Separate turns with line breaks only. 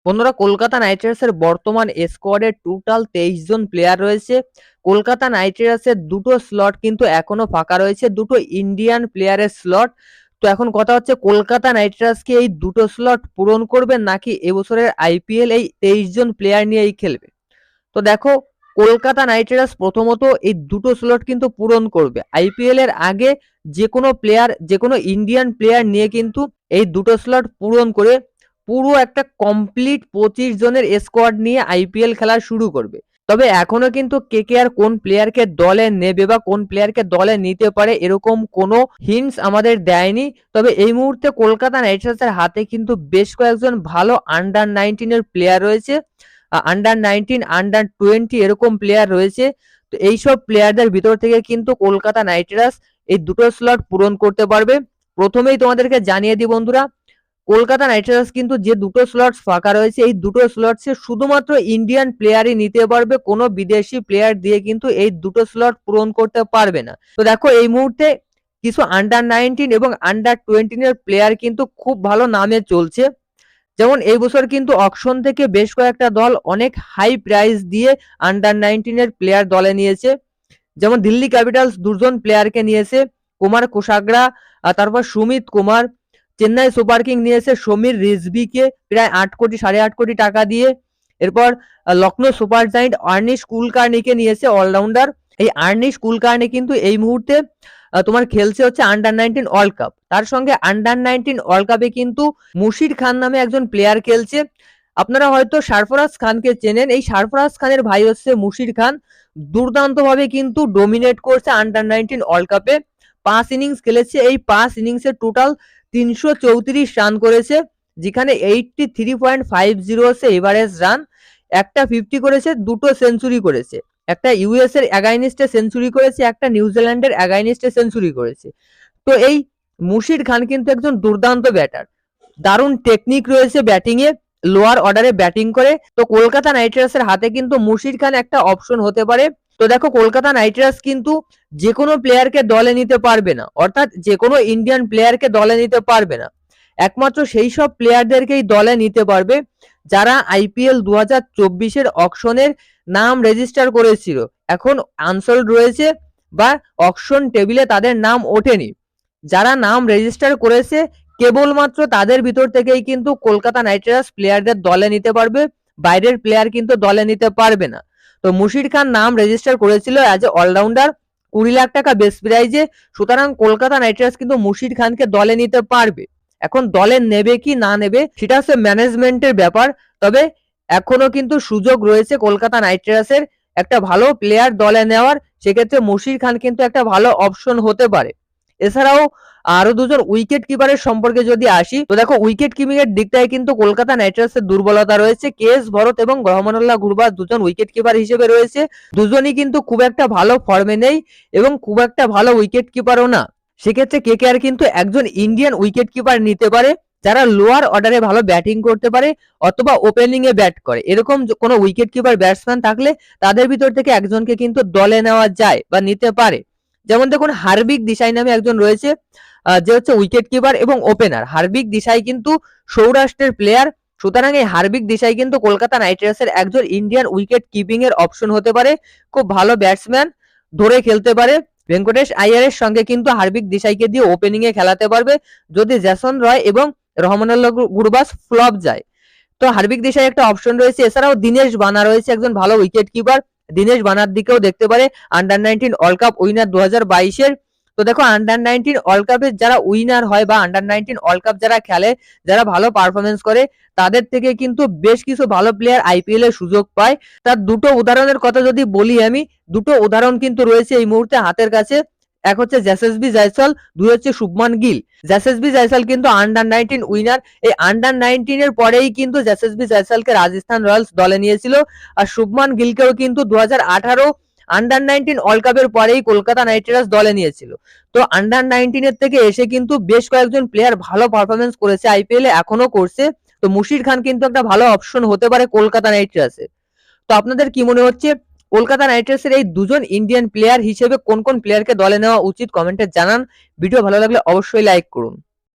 বন্ধুরা, কলকাতা নাইট রাইডার্সের বর্তমান স্কোয়াডে টোটাল 23 জন প্লেয়ার রয়েছে। কলকাতা নাইট রাইডার্সের দুটো স্লট কিন্তু এখনো ফাঁকা রয়েছে, দুটো ইন্ডিয়ান প্লেয়ারের স্লট। তো এখন কথা হচ্ছে কলকাতা নাইট রাইডার্স কি এই দুটো স্লট পূরণ করবে নাকি এবছরের আইপিএল এই 23 জন প্লেয়ার নিয়েই খেলবে। তো দেখো, কলকাতা নাইট রাইডার্স প্রথমত এই দুটো স্লট কিন্তু পূরণ করবে। আইপিএল এর আগে যে কোনো প্লেয়ার, যে কোনো ইন্ডিয়ান প্লেয়ার নিয়ে কিন্তু এই দুটো স্লট পূরণ করে পুরো একটা কমপ্লিট 25 জনের স্কোয়াড নিয়ে আইপিএল খেলা শুরু করবে। তবে এখনো কিন্তু কেকেআর কোন প্লেয়ারকে দলে নেবে বা কোন প্লেয়ারকে দলে নিতে পারে এরকম কোনো হিন্টস আমাদের দেয়নি। তবে এই মুহূর্তে কলকাতা নাইট রাইডার্সের হাতে কিন্তু বেশ কয়েকজন ভালো আন্ডার 19 এর প্লেয়ার রয়েছে, আন্ডার 19, আন্ডার 20 এরকম প্লেয়ার রয়েছে। তো এইসব প্লেয়ারদের ভিতর থেকে কিন্তু কলকাতা নাইট রাইডার্স এই দুটো স্লট পূরণ করতে পারবে। প্রথমেই তোমাদেরকে জানিয়ে দিই বন্ধুরা, কলকাতা নাইট রাইডার্স কিন্তু যে দুটো স্লটস ফাঁকা রয়েছে এই দুটো স্লটসে শুধুমাত্র ইন্ডিয়ান প্লেয়ারই নিতে পারবে, কোনো বিদেশি প্লেয়ার দিয়ে কিন্তু এই দুটো স্লট পূরণ করতে পারবে না। তো দেখো, এই মুহূর্তে কিছু আন্ডার 19 এবং আন্ডার 20 এর প্লেয়ার কিন্তু খুব ভালো নামে চলছে। যেমন এই বছর কিন্তু অকশন থেকে বেশ কয়েকটা দল অনেক হাই প্রাইস দিয়ে আন্ডার 19 এর প্লেয়ার দলে নিয়েছে। যেমন দিল্লি ক্যাপিটালস দুজন প্লেয়ারকে নিয়েছে, কুমার কোশাগ্রা, তারপর সুমিত কুমার। চেন্নাই সুপার কিং নিয়েছে সমীর রিজভিকে প্রায় 8 কোটি 8.5 কোটি টাকা দিয়ে। এরপর লখনৌ সুপার জায়েন্ট আর্নিশ কুলকার্নিকে নিয়েছে অলরাউন্ডার। এই আর্নিশ কুলকার্নি কিন্তু এই মুহূর্তে তোমার খেলছে হচ্ছে আন্ডার 19 ওয়ার্ল্ড কাপ। তার সঙ্গে আন্ডার 19 ওয়ার্ল্ড কাপে কিন্তু মুশির খান নামে একজন প্লেয়ার খেলছে। আপনারা হয়তো সারফরাজ খানকে চেনেন, এই সারফরাজ খানের ভাই হচ্ছে মুশির খান। দুর্দান্তভাবে কিন্তু ডোমিনেট করছে আন্ডার 19 ওয়ার্ল্ড কাপে। 5 ইনিংস খেলেছে, এই 5 ইনিংসে টোটাল 334 রান করেছে, যেখানে 83.50 হচ্ছে এভারেজ রান। একটা 50 করেছে, দুটো সেঞ্চুরি করেছে। একটা ইউএস এর এগাইনিস্টে সেঞ্চুরি করেছে, একটা নিউজিল্যান্ডের এগাইনিস্টে সেঞ্চুরি করেছে। তো এই মুশির খান কিন্তু একজন দুর্দান্ত ব্যাটার, দারুণ টেকনিক রয়েছে ব্যাটিং এ, লোয়ার অর্ডারে ব্যাটিং করে। তো কলকাতা নাইট রাইডার্সের হাতে কিন্তু মুশির খান একটা অপশন হতে পারে। তো দেখো, কলকাতা নাইট রাইডার্স কিন্তু যে কোনো প্লেয়ারকে দলে নিতে পারবে না, অর্থাৎ যে কোনো ইন্ডিয়ান প্লেয়ারকে দলে নিতে পারবে না। একমাত্র সেই সব প্লেয়ারদেরকেই দলে নিতে পারবে যারা আইপিএল 2024-এর অকশনের নাম রেজিস্টার করেছিল, এখন আনসোল্ড রয়েছে বা অকশন টেবিলে তাদের নাম ওঠেনি। যারা নাম রেজিস্টার করেছে কেবলমাত্র তাদের ভিতর থেকেই কিন্তু কলকাতা নাইট রাইডার্স প্লেয়ারদের দলে নিতে পারবে, বাইরের প্লেয়ার কিন্তু দলে নিতে পারবে না। তো মুশির খান নাম রেজিস্টার করেছিল অ্যাজ এ অলরাউন্ডার 20 লাখ টাকা বেস প্রাইজে। সুতরাং কলকাতা নাইট রাইডার্স কিন্তু মুশির খানকে দলে নিতে পারবে। এখন দলে নেবে কি না নেবে সেটা হচ্ছে ম্যানেজমেন্টের ব্যাপার। তবে এখনো কিন্তু সুযোগ রয়েছে কলকাতা নাইট রাইডার্সের একটা ভালো প্লেয়ার দলে নেওয়ার, সেক্ষেত্রে মুশির খান কিন্তু একটা ভালো অপশন হতে পারে। এছাড়াও আরো দুজন উইকেট কিপারের সম্পর্কে যদি আসি, তো দেখো উইকেট কিপিং এর দিকটায় কিন্তু কলকাতা নাইট রাইডার্সের দুর্বলতা রয়েছে। কেএস ভরত এবং রহমানুল্লাহ গুরবাজ দুজন উইকেট কিপার হিসেবে রয়েছে, দুজনই কিন্তু খুব একটা ভালো ফর্মে নেই এবং খুব একটা ভালো উইকেট কিপারও না। সেক্ষেত্রে কেকেআর কিন্তু একজন ইন্ডিয়ান উইকেট কিপার নিতে পারে যারা লোয়ার অর্ডারে ভালো ব্যাটিং করতে পারে অথবা ওপেনিং এ ব্যাট করে। এরকম কোনো উইকেট কিপার ব্যাটসম্যান থাকলে তাদের ভিতর থেকে একজনকে কিন্তু দলে নেওয়া যায় বা নিতে পারে। যেমন দেখুন, হার্বিক দেশাই নামে একজন রয়েছে, যে হচ্ছে উইকেট কিপার এবং ওপেনার। হার্বিক দেশাই কিন্তু সৌরাষ্ট্রের প্লেয়ার, সুতরাং এই হার্বিক দেশাই কিন্তু কলকাতা নাইট রাইডার্সের একজন ইন্ডিয়ান উইকেট কিপিং এর অপশন হতে পারে। খুব ভালো ব্যাটসম্যান, ধরে খেলতে পারে। ভেঙ্কটেশ আইয়ারের সঙ্গে কিন্তু হার্বিক দেশাইকে দিয়ে ওপেনিং এ খেলাতে পারবে যদি জেসন রয় এবং রহমানুল্লাহ গুরবাজ ফ্লপ যায়। তো হার্বিক দেশাই একটা অপশন রয়েছে। এছাড়াও দীনেশ বানা রয়েছে একজন ভালো উইকেট কিপার, দীনেশ বানার দিকেও দেখতে পারে, আন্ডার 19 ওয়ার্ল্ড কাপ উইনার 2022-এর। তো দেখো, আন্ডার 19 ওয়ার্ল্ড কাপের যারা উইনার হয় বা আন্ডার 19 ওয়ার্ল্ড কাপ যারা খেলে, যারা ভালো পারফরমেন্স করে, তাদের থেকে কিন্তু বেশ কিছু ভালো প্লেয়ার আইপিএল এর সুযোগ পায়। তার দুটো উদাহরণের কথা যদি বলি আমি, দুটো উদাহরণ কিন্তু রয়েছে এই মুহূর্তে হাতের কাছে। এক হচ্ছে যশস্বী জয়সওয়াল, দুই হচ্ছে শুভমান গিল। যশস্বী জয়সওয়াল কিন্তু আন্ডার 19 উইনার, এই আন্ডার 19 এর পরেই কিন্তু যশস্বী জয়সওয়ালকে রাজস্থান রয়্যালস দলে নিয়েছিল। আর শুভমান গিলকেও কিন্তু 2018 আন্ডার 19 ওয়ার্ল্ড কাপের পরেই কলকাতা নাইট রাইডার্স দলে নিয়েছিল। তো আন্ডার 19 এর থেকে এসে কিন্তু বেশ কয়েকজন প্লেয়ার ভালো পারফরমেন্স করেছে আইপিএল এ, এখনো করছে। তো মুশির খান কিন্তু একটা ভালো অপশন হতে পারে কলকাতা নাইট রাইডার্সে। তো আপনাদের কি মনে হচ্ছে কলকাতা নাইট রাইডার্সের এই দুজন ইন্ডিয়ান প্লেয়ার হিসেবে কোন কোন প্লেয়ারকে দলে নেওয়া উচিত কমেন্টে জানান। ভিডিও ভালো লাগলে অবশ্যই লাইক করুন।